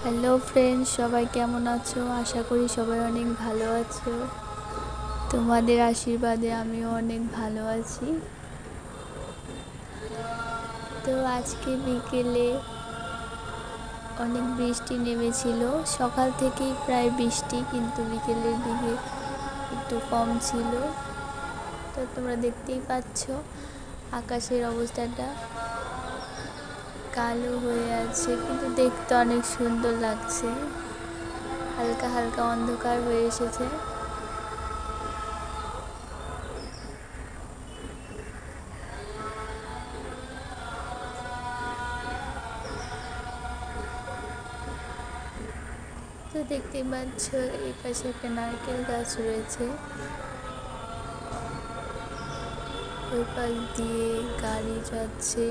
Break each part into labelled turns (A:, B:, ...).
A: Hello friends, সবাই কেমন আছো? আশা করি সবাই অনেক ভালো আছো। তোমাদের আশীর্বাদে আমিও অনেক ভালো আছি। তো আজকে বিকেলে অনেক বৃষ্টি নেমেছিল। সকাল থেকেই প্রায় বৃষ্টি, কিন্তু বিকেলের দিকে একটু কম ছিল। তো তোমরা দেখতেই পাচ্ছ আকাশের অবস্থাটা কালো হয়ে আছে, কিন্তু দেখতে অনেক সুন্দর লাগছে। হালকা হালকা অন্ধকার হয়ে এসেছে। তো দেখতেই পাচ্ছ এই পাশে একটা নারকেল গাছ রয়েছে। ওই পাশ দিয়ে গাড়ি যাচ্ছে।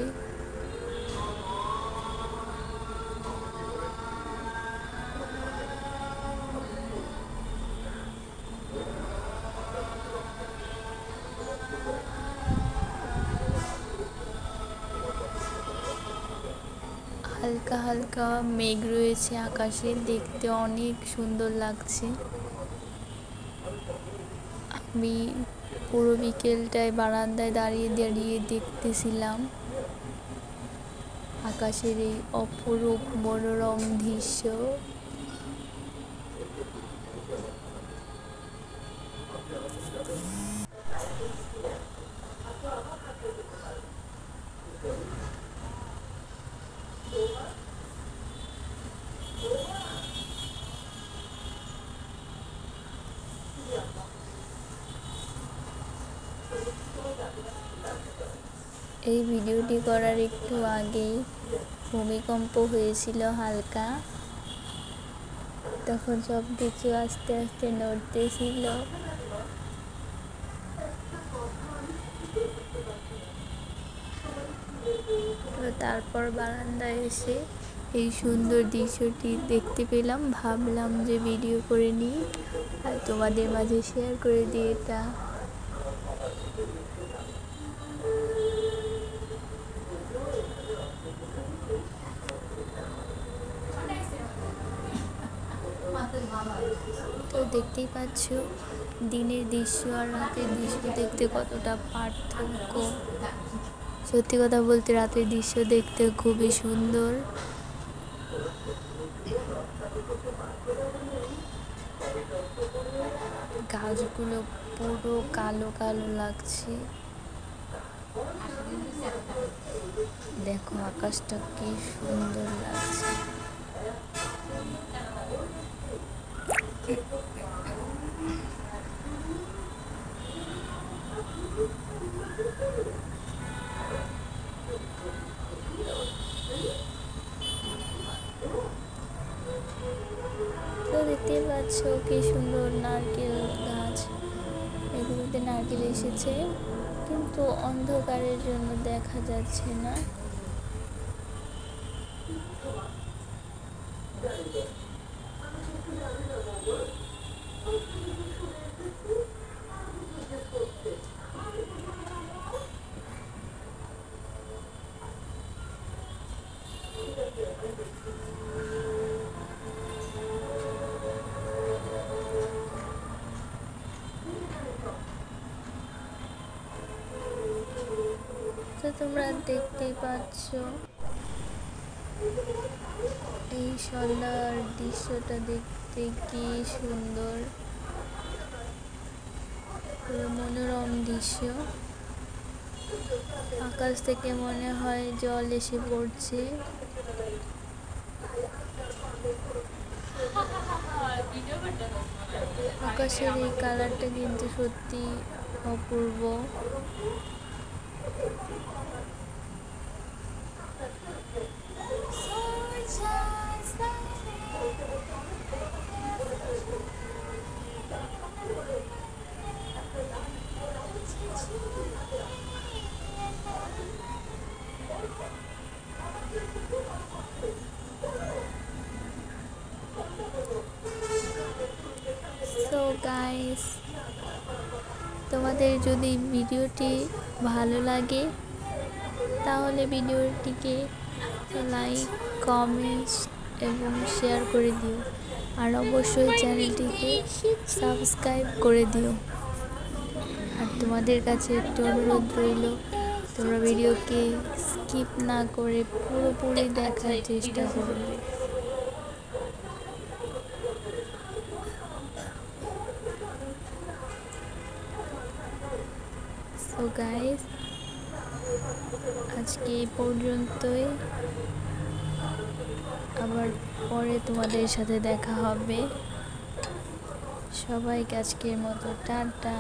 A: হালকা হালকা মেঘ রয়েছে আকাশে, দেখতে অনেক সুন্দর লাগছে। আমি পুরো বিকেলটায় বারান্দায় দাঁড়িয়ে দাঁড়িয়ে দেখতেছিলাম আকাশের এই অপরূপ মনোরম দৃশ্য। এই ভিডিওটি করার একটু আগেই ভূমিকম্প হয়েছিল হালকা। তখন সব কিছু আস্তে আস্তে নড়তেছিল। তো তারপর বারান্দায় এসে এই সুন্দর দৃশ্যটি দেখতে পেলাম। ভাবলাম যে ভিডিও করে নিই আর তোমাদের মাঝে শেয়ার করে দিই এটা। তো দেখতেই পাচ্ছ দিনের দৃশ্য আর রাতের দৃশ্য দেখতে কতটা পার্থক্য। সত্যি কথা বলতে রাতের দৃশ্য দেখতে খুবই সুন্দর। গাছগুলো পুরো কালো কালো লাগছে। দেখো আকাশটা কি সুন্দর লাগছে। তো দেখতেই পাচ্ছ কি সুন্দর নারকেল গাছ। এগুলোতে নারকেল এসেছে, কিন্তু অন্ধকারের জন্য দেখা যাচ্ছে না। তো তোমরা দেখতেই পাচ্ছ এই সন্ধ্যার দৃশ্যটা দেখতে কি সুন্দর, পুরো মনোরম দৃশ্য। আকাশ থেকে মনে হয় জল এসে পড়ছে। আকাশের এই কালারটা কিন্তু সত্যি অপূর্ব। সো গাইস, তোমাদের যদি ভিডিওটি ভালো লাগে তাহলে ভিডিওটিকে লাইক, কমেন্টস এবং শেয়ার করে দিও, আর অবশ্যই চ্যানেলটিকে সাবস্ক্রাইব করে দিও। আর তোমাদের কাছে একটু অনুরোধ রইল, তোমরা ভিডিওকে স্কিপ না করে পুরোপুরি দেখার চেষ্টা করবে। সো গাইস, আজকে এই পর্যন্তই, আবার পরে তোমাদের সাথে দেখা হবে। সবাইকে আজকের মতো টাটা।